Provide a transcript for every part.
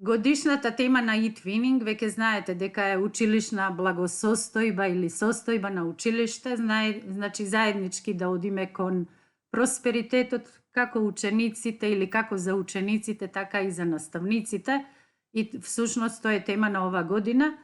Годишната тема на e-twinning, веќе знаете дека е училишна благосостојба или состојба на училиште, значи заеднички да одиме кон просперитетот како учениците или како за учениците, така и за наставниците. И всушност тоа е тема на ова година.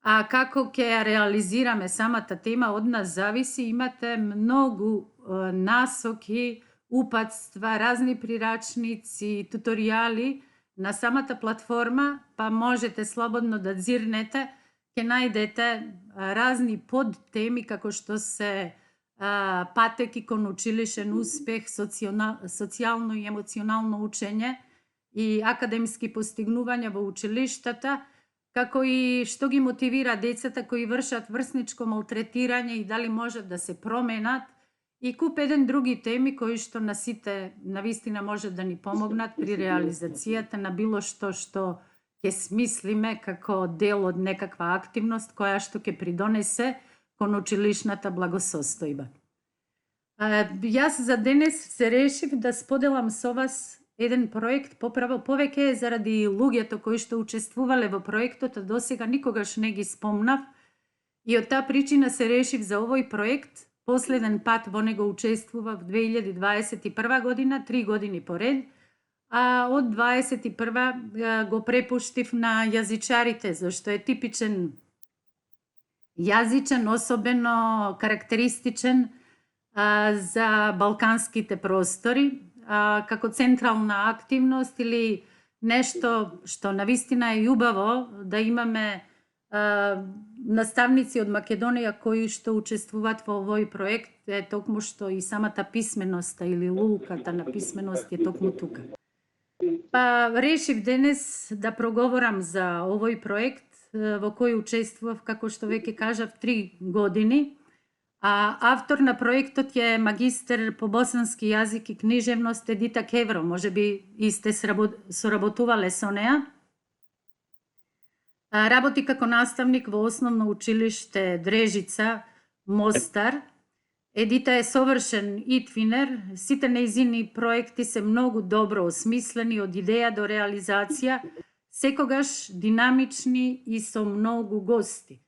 А како ќе ја реализираме самата тема, од нас зависи. Имате многу насоки, упатства, разни прирачници, туторијали на самата платформа, па можете слободно да дзирнете, ќе најдете разни подтеми како што се патеки кон училишен успех, социјално и емоционално учење и академски постигнувања во училиштата, како и што ги мотивира децата кои вршат врсничко малтретирање и дали можат да се променат, и куп еден други теми кои што на сите навистина може да ни помогнат при реализацијата на било што ќе смислиме како дел од некаква активност која што ќе придонесе кон училишната благосостојба. Јас за денес се решив да споделам со вас еден проект, поправо повеќе заради луѓето кои што учествувале во проектот, а досега никогаш не ги спомнав, и од таа причина се решив за овој проект. Последен пат во него учествував 2021 година, 3 години поред, а од 2021 го препуштив на јазичарите, зашто е типичен јазичен, особено карактеристичен за балканските простори, како централна активност или нешто што навистина е убаво да имаме наставници од Македонија кои што учествуваат во овој проект, е токму што и самата писменост или лулката на писменост е токму тука. Па решив денес да проговорам за овој проект во кој учествував, како што веќе кажав, 3 години. А автор на проектот е магистер по босански јазик и книжевност Едита Кевро, можеби и сте соработувале со неа. Работи како наставник во основно училиште Дрежица, Мостар. Едита е совршен e-twinner, сите нејзини проекти се многу добро осмислени од идеја до реализација, секогаш динамични и со многу гости.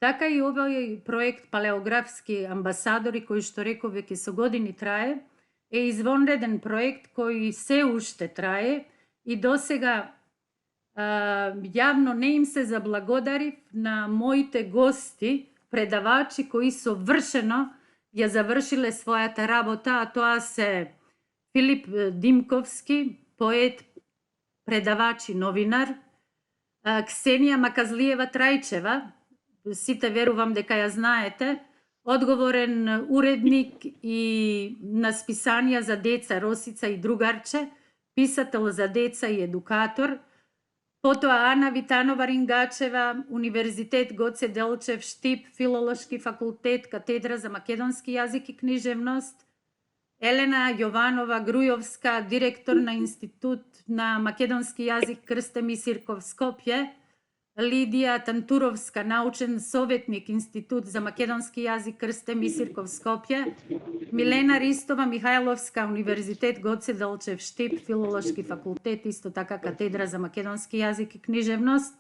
Така и овој проект Палеографски амбасадори, кој што реков веќе со години трае, е извонреден проект кој се уште трае и досега јавно не им се заблагодарив на моите гости, предавачи кои совршено ја завршиле својата работа, а тоа се Филип Димковски, поет, предавач и новинар, Ксенија Маказлиева Трајчева, сите верувам дека ја знаете, одговорен уредник и на списанија за деца Росица и другарче, писател за деца и едукатор. Потоа Ана Витанова Рингачева, Универзитет Гоце Делчев, Штип, Филолошки факултет, катедра за македонски јазик и книжевност. Елена Јованова Грујовска, директор на Институт на македонски јазик Крстем и Сирков Скопје. Лидија Тантуровска, научен советник Институт за македонски јазик Крстем и Сирков Скопје. Милена Ристова Михајловска, Универзитет Гоце Делчев, Штип, Филолошки факултет, исто така катедра за македонски јазик и книжевност.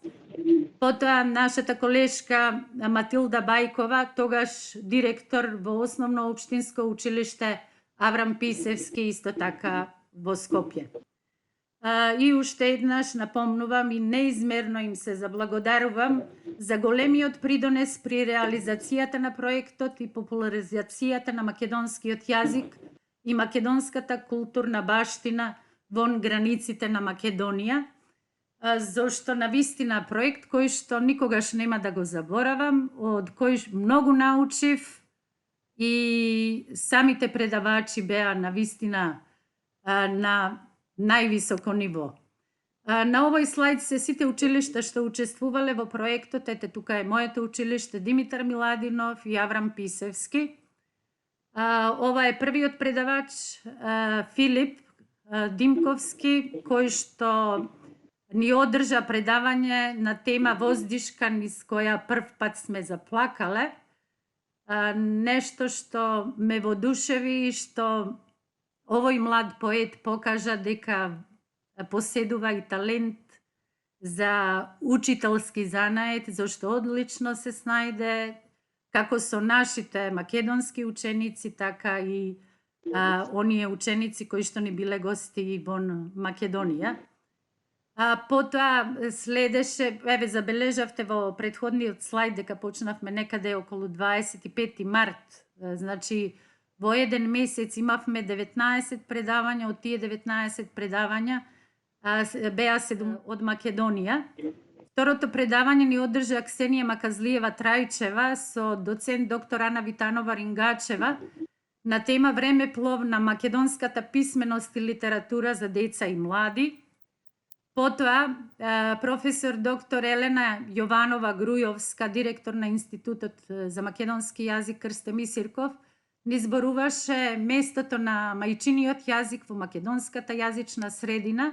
Потоа нашата колешка Матилда Бајкова, тогаш директор во Основно општинско училиште Аврам Писевски, исто така во Скопје. И уште еднаш напомнувам и неизмерно им се заблагодарувам за големиот придонес при реализацијата на проектот и популаризацијата на македонскиот јазик и македонската културна баштина вон границите на Македонија, зашто навистина проект кој што никогаш нема да го заборавам, од кој многу научив и самите предавачи беа навистина на највисоко ниво. На овој слайд се сите училишта што учествувале во проектот. Ете, тука е моето училиште, Димитар Миладинов и Аврам Писевски. Ова е првиот предавач, Филип Димковски, кој што ни одржа предавање на тема Воздишка, низ која прв пат сме заплакале. Нешто што ме воодушеви и што овој млад поет покажа дека поседува и талент za učiteljski zanajet, zašto odlično se snajde, kako su našite makedonski učenici, taka i oni učenici koji što ni bile gosti von Makedonija. Потоа следеше, еве забележавте во претходниот слайд дека почнавме некаде околу 25 март. Значи во еден месец имавме 19 предавања, од тие 19 предавања беа 7 од Македонија. Второто предавање ни одржа Ксенија Маказлиева Трајчева со доцент доктор Ана Витанова Рингачева на тема времеплов на македонската писменост и литература за деца и млади. Потоа, професор доктор Елена Јованова Грујовска, директор на Институтот за македонски јазик Крстемир Сирков, ни зборуваше местото на мајчиниот јазик во македонската јазична средина.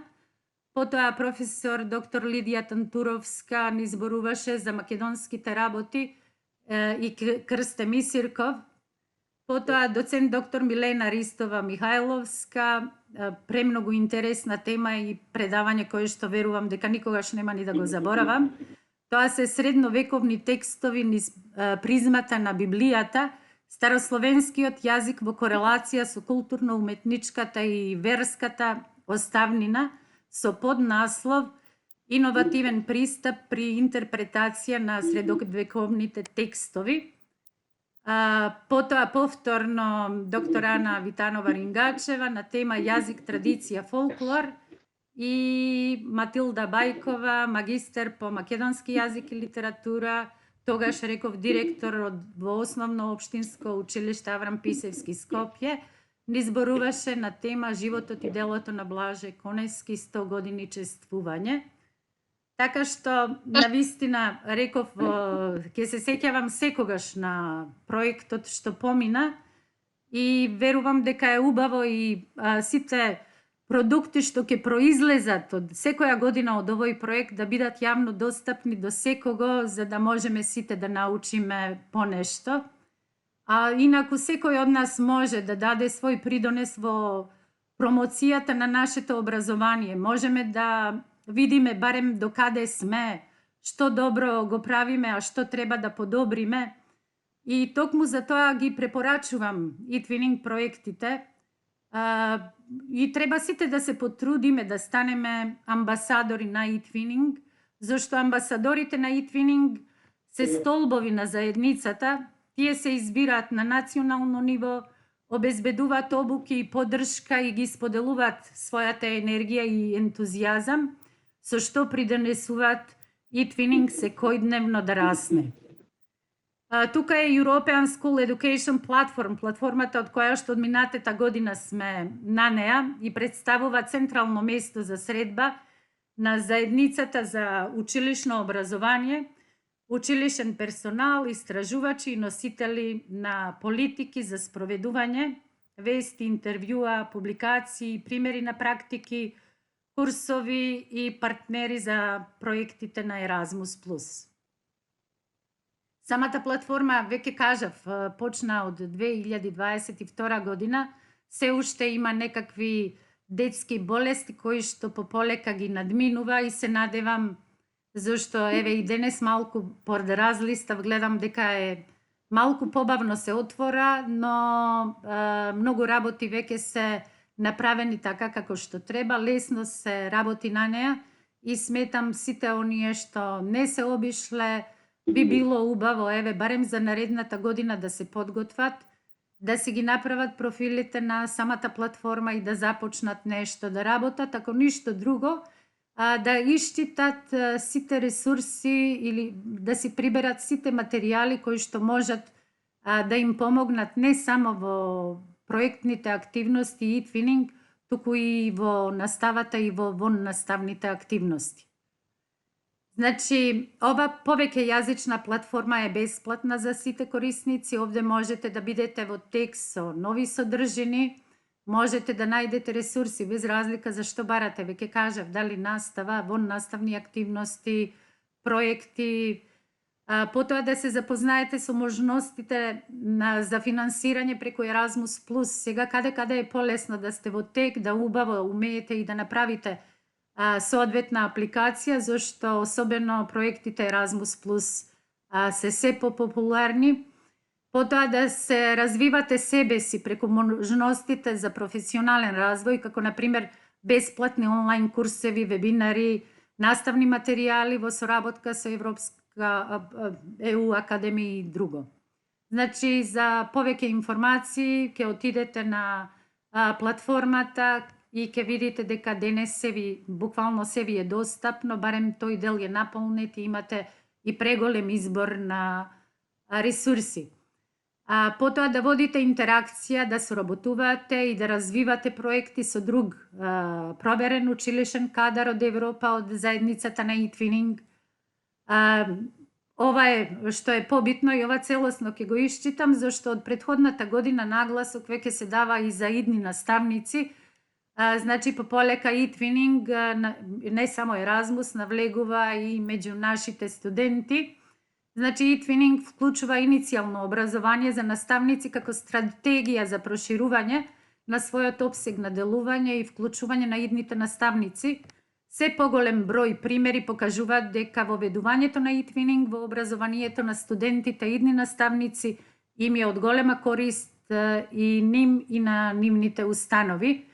Потоа, професор доктор Лидија Тантуровска ни зборуваше за македонските работи и Крстемир Сирков. Потоа, доцент доктор Милена Ристова Михајловска, премногу интересна тема и предавање кое што верувам дека никогаш нема ни да го заборавам. Тоа се средновековни текстови низ призмата на Библијата, старословенскиот јазик во корелација со културно-уметничката и верската оставнина, со поднаслов Иновативен пристап при интерпретација на средовековните текстови. Потоа повторно доктор Ана Витанова Рингачева на тема јазик, традиција, фолклор и Матилда Бајкова, магистер по македонски јазик и литература, тогаш реков директор во Основно општинско училиште Аврам Писевски Скопје, ни зборуваше на тема животот и делото на Блаже Конески 100 години чествување. Така што, навистина, реков, ќе се сеќавам секогаш на проектот што помина и верувам дека е убаво и сите продукти што ќе произлезат од секоја година од овој проект да бидат јавно достапни до секого, за да можеме сите да научиме понешто. Инаку секој од нас може да даде свој придонес во промоцијата на нашето образование. Можеме да видиме барем до каде сме, што добро го правиме, а што треба да подобриме. И токму за тоа ги препорачувам e-twinning проектите. И треба сите да се потрудиме да станеме амбасадори на e-twinning, зашто амбасадорите на e-twinning се столбови на заедницата. Тие се избираат на национално ниво, обезбедуваат обуки и поддршка и ги споделуваат својата енергија и ентузијазам, со што придонесуваат e-twinning секојдневно да расне. Тука е European School Education Platform, платформата од која што од минатата година сме на неа и представува централно место за средба на заедницата за училишно образование, училишен персонал, истражувачи и носители на политики за спроведување, вести, интервјуа, публикации, примери на практики, курсови и партнери за проектите на Erasmus+. Самата платформа, веќе кажав, почна од 2022 година, се уште има некакви детски болести кои што пополека ги надминува и се надевам, зашто еве и денес малку поред разлистав гледам дека е малку побавно се отвора, но многу работи веќе се направени така како што треба, лесно се работи на неа и сметам сите оние што не се обишле, би било убаво, еве, барем за наредната година да се подготват, да си ги направат профилите на самата платформа и да започнат нешто да работат, ако ништо друго, да исчитат сите ресурси или да си приберат сите материјали кои што можат да им помогнат не само во проектните активности и e-twinning, туку и во наставата и во воннаставните активности. Значи, ова повеќе јазична платформа е бесплатна за сите корисници. Овде можете да бидете во текст со нови содржини, можете да најдете ресурси без разлика за што барате. Веќе кажав, дали настава, воннаставни активности, проекти, потоа да се запознаете со можностите за финансирање преку Erasmus+. Сега каде е полесно да сте во тек, да убаво умеете и да направите соодветна апликација, зашто особено проектите Erasmus Plus се се популарни. Потоа да се развивате себе си преку можностите за професионален развој, како например бесплатни онлайн курсеви, вебинари, наставни материјали во соработка со Европска ЕУ Академија и друго. Значи, за повеќе информации ќе отидете на платформата и ќе видите дека денес буквално се ви е достапно, барем тој дел е наполнет и имате и преголем избор на ресурси. Потоа да водите интеракција, да соработувате и да развивате проекти со друг проверен училишен кадар од Европа, од заедницата на eTwinning. Ова е што е побитно и ова целосно ќе го исчитам, зашто од претходната година нагласок веќе се дава и за идни наставници. Значи, пополека eTwinning, не само Erasmus, навлегува и меѓу нашите студенти. Значи, eTwinning вклучува иницијално образование за наставници како стратегија за проширување на својот опсег на делување и вклучување на идните наставници. Се поголем број примери покажуваат дека воведувањето на eTwinning во образованието на студентите и идни наставници им е од голема корист и ним и на нивните установи.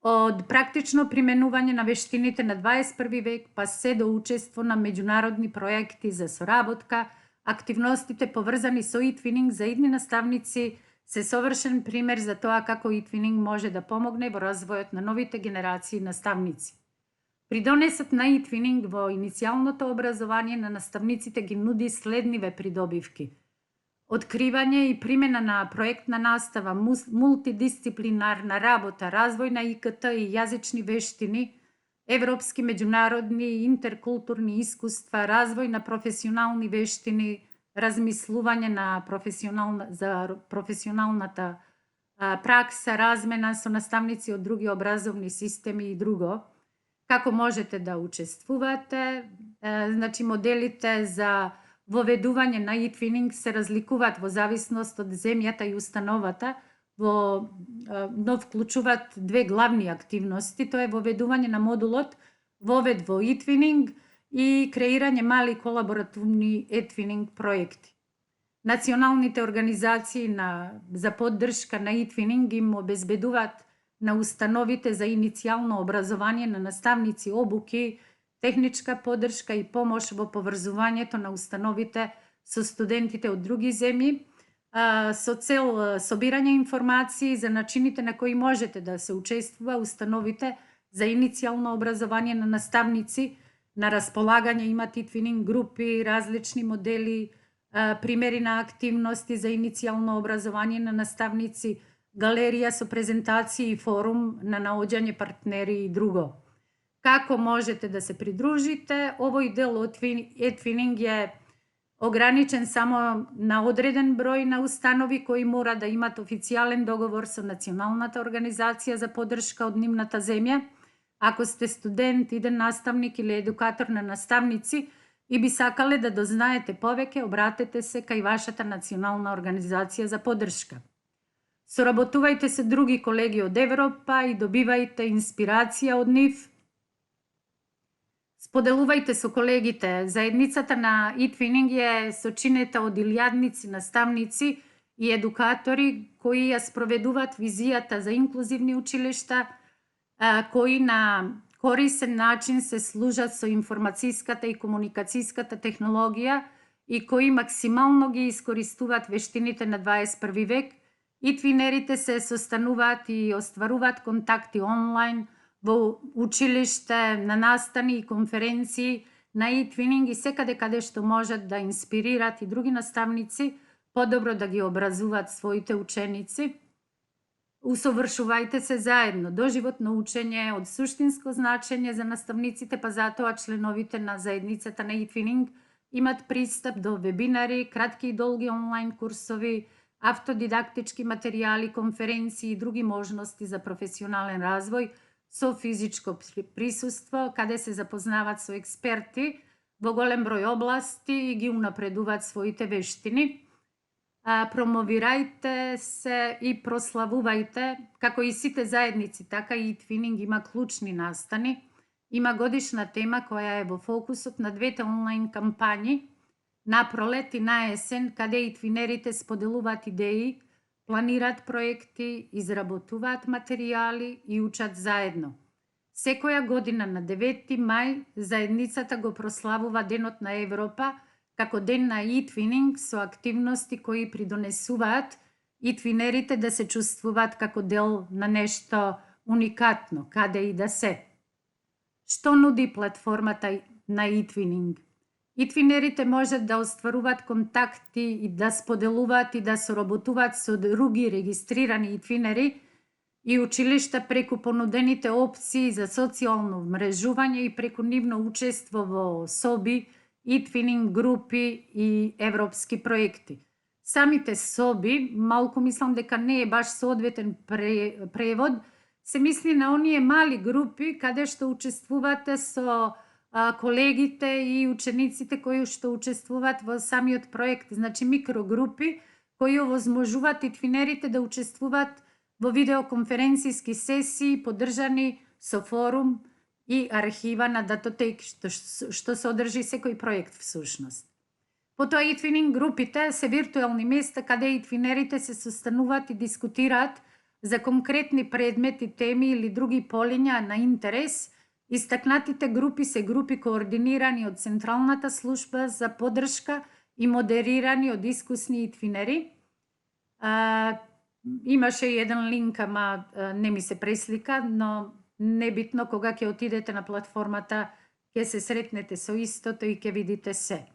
Од практично применување на вештините на 21 век па се до учество на меѓународни проекти за соработка, активностите поврзани со eTwinning за идни наставници се совршен пример за тоа како eTwinning може да помогне во развојот на новите генерации наставници. Придонесот на eTwinning во иницијалното образование на наставниците ги нуди следниве придобивки: откривање и примена на проектна настава, мултидисциплинарна работа, развој на ИКТ и јазични вештини, европски, меѓународни и интеркултурни искуства, развој на професионални вештини, размислување за професионалната пракса, размена со наставници од други образовни системи и друго. Како можете да учествувате? Значи, моделите за воведување на eTwinning се разликуваат во зависност од земјата и установата, но вклучуваат две главни активности. Тоа е воведување на модулот вовед во eTwinning и креирање мали колаборативни eTwinning проекти. Националните организации за поддршка на eTwinning им обезбедуваат на установите за иницијално образование на наставници обуки, техничка поддршка и помош во поврзувањето на установите со студентите од други земји, со цел собирање информации за начините на кои можете да се учествува установите за иницијално образование на наставници. На располагање имат eTwinning групи, различни модели, примери на активности за иницијално образование на наставници, галерија со презентации и форум на наоѓање партнери и друго. Како можете да се придружите? Овој дел од eTwinning е ограничен само на одреден број на установи кои мора да имат официјален договор со Националната организација за поддршка од нивната земја. Ако сте студент, иден наставник или едукатор на наставници и би сакале да дознаете повеќе, обратете се кај вашата национална организација за поддршка. Соработувајте со други колеги од Европа и добивајте инспирација од нив. Споделувајте со колегите. Заедницата на eTwinning е сочинета од илјадници наставници и едукатори кои ја спроведуваат визијата за инклузивни училишта, кои на корисен начин се служат со информацијската и комуникацијската технологија и кои максимално ги искористуваат вештините на 21 век. eTwinерите се состануваат и остваруваат контакти онлайн, во училиште, на настани и конференции на eTwinning и секаде каде што можат да инспирират и други наставници подобро да ги образуваат своите ученици. Усовршувајте се заедно. Доживотно учење е од суштинско значење за наставниците, па затоа членовите на заедницата на eTwinning имат пристап до вебинари, кратки и долги онлайн курсови, автодидактички материјали, конференции и други можности за професионален развој со физичко присуство, каде се запознават со експерти во голем број области и ги унапредуваат своите вештини. Промовирајте се и прославувајте, како и сите заедници, така и eTwinning има клучни настани. има годишна тема која е во фокусот на двете онлайн кампањи на пролет и на есен, каде и твинерите споделуваат идеи, планираат проекти, изработуваат материјали и учат заедно. Секоја година на 9 мај заедницата го прославува Денот на Европа како ден на e-twinning со активности кои придонесуваат и твинерите да се чувствуваат како дел на нешто уникатно, каде и да се. Што нуди платформата на e-twinning? E-твинерите можат да остваруваат контакти и да споделуваат и да соработуваат со други регистрирани e-твинери и училишта преку понудените опции за социјално вмрежување и преку нивно учество во соби, e-twinning групи и европски проекти. Самите соби, малку мислам дека не е баш соодветен превод, се мисли на оние мали групи каде што учествувате со колегите и учениците кои што учествуваат во самиот проект, значи микрогрупи кои овозможуваат и твинерите да учествуваат во видеоконференцијски сесии поддржани со форум и архива на датотек што содржи секој проект всушност. Потоа e-twinning групите се виртуелни места каде e-твинерите се состануваат и дискутираат за конкретни предмети, теми или други полиња на интерес. Истакнатите групи се групи координирани од Централната служба за поддршка и модерирани од искусни e-твинери. Имаше еден линк, ама не ми се преслика, но небитно, кога ќе отидете на платформата, ќе се сретнете со истото и ќе видите се.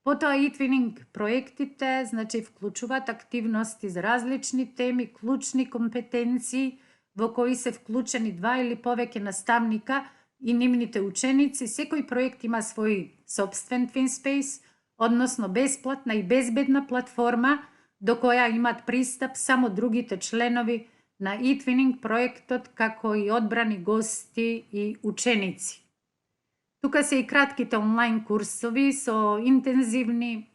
Потоа e-twinning проектите, значи вклучуваат активности за различни теми, клучни компетенции во кои се вклучени 2 или повеќе наставника и нивните ученици. Секој проект има свој собствен TwinSpace, односно бесплатна и безбедна платформа до која имат пристап само другите членови на e-twinning проектот, како и одбрани гости и ученици. Тука се и кратките онлайн курсови со интензивни,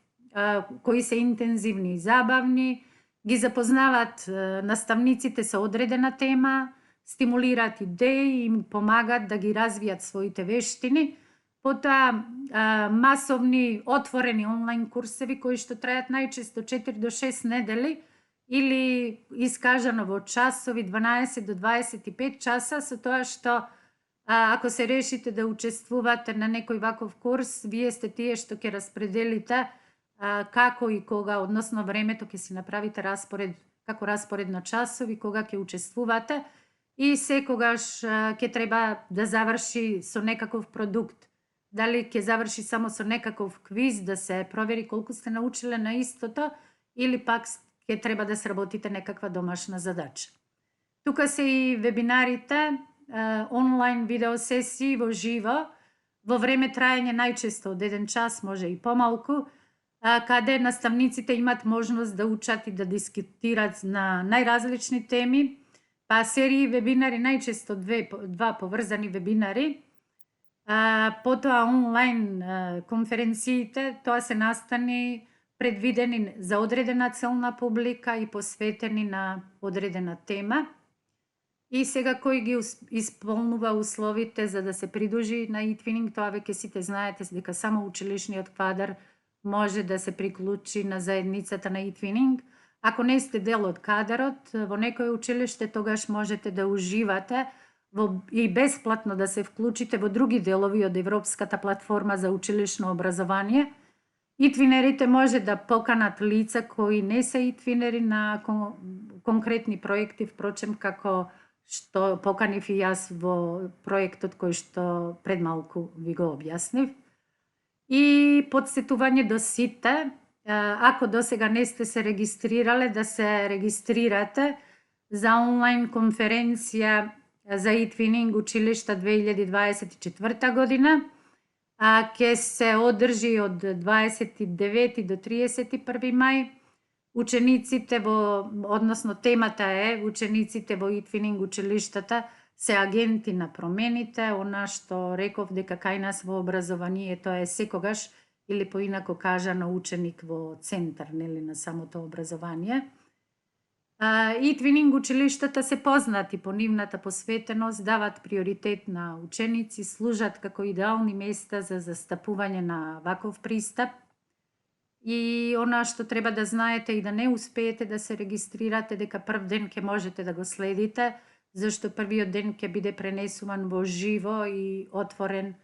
кои се интензивни и забавни, ги запознаваат наставниците со одредена тема, стимулираат идеи и им помагаат да ги развијат своите вештини. Потоа масовни отворени онлайн курсеви кои што трајат најчесто 4 до 6 недели или искажано во часови 12 до 25 часа, со тоа што ако се решите да учествувате на некој ваков курс, вие сте тие што ќе распределите како и кога, односно времето ќе си направите распоред, како распоред на часови, кога ќе учествувате и секогаш ќе треба да заврши со некаков продукт. Дали ќе заврши само со некаков квиз да се провери колку сте научиле на истото или пак ќе треба да сработите некаква домашна задача. Тука се и вебинарите, онлайн видеосесии во живо, во време трајање најчесто од 1 час, може и помалку, каде наставниците имат можност да учат и да дискутираат на најразлични теми, па серии вебинари, најчесто 2 поврзани вебинари, потоа онлайн конференциите, тоа се настани предвидени за одредена целна публика и посветени на одредена тема. И сега кој ги исполнува условите за да се придружи на e-twinning, тоа веќе сите знаете дека само училишниот квадар може да се приклучи на заедницата на e-twinning. Ако не сте дел од кадарот во некој училиште, тогаш можете да уживате и бесплатно да се вклучите во други делови од Европската платформа за училишно образование. E-твинерите може да поканат лица кои не се e-твинери на конкретни проекти, впрочем како што поканив и јас во проектот кој што пред малку ви го објаснив. И подсетување до сите, ако досега не сте се регистрирале, да се регистрирате за онлайн конференција за e-twinning училишта 2024 година, ќе се одржи од 29 до 31 мај. Учениците односно темата е учениците во e-twinning училиштата се агенти на промените, она што реков дека кај нас во образованието е секогаш или поинако кажано ученик во центар, нели, на самото образование. И твининг училиштата се познати по нивната посветеност, дават приоритет на ученици, служат како идеални места за застапување на ваков пристап. И она што треба да знаете и да не успеете да се регистрирате, дека прв ден ќе можете да го следите, зашто првиот ден ќе биде пренесуван во живо и отворен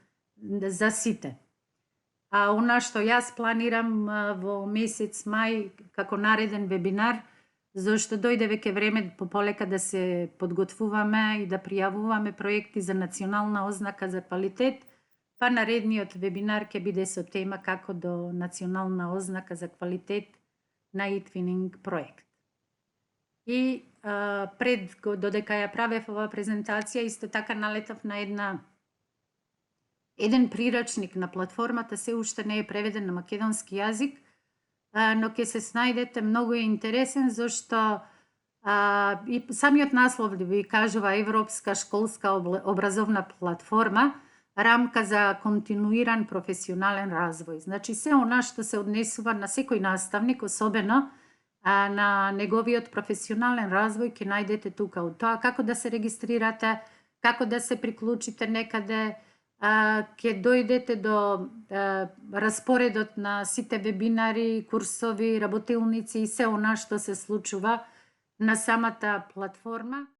за сите. А она што јас планирам во месец мај како нареден вебинар, зашто дојде веќе време пополека да се подготвуваме и да пријавуваме проекти за национална ознака за квалитет, па наредниот вебинар ќе биде со тема како до национална ознака за квалитет на eTwinning проект. И пред додека ја правев ова презентација, исто така налетав на еден прирачник на платформата, се уште не е преведен на македонски јазик, но ќе се снајдете, многу е интересен, зашто и самиот наслов ви кажува Европска школска образовна платформа, рамка за континуиран професионален развој. Значи, се она што се однесува на секој наставник, особено на неговиот професионален развој, ќе најдете тука од тоа како да се регистрирате, како да се приклучите некаде, ќе дојдете до распоредот на сите вебинари, курсови, работилници и се она што се случува на самата платформа.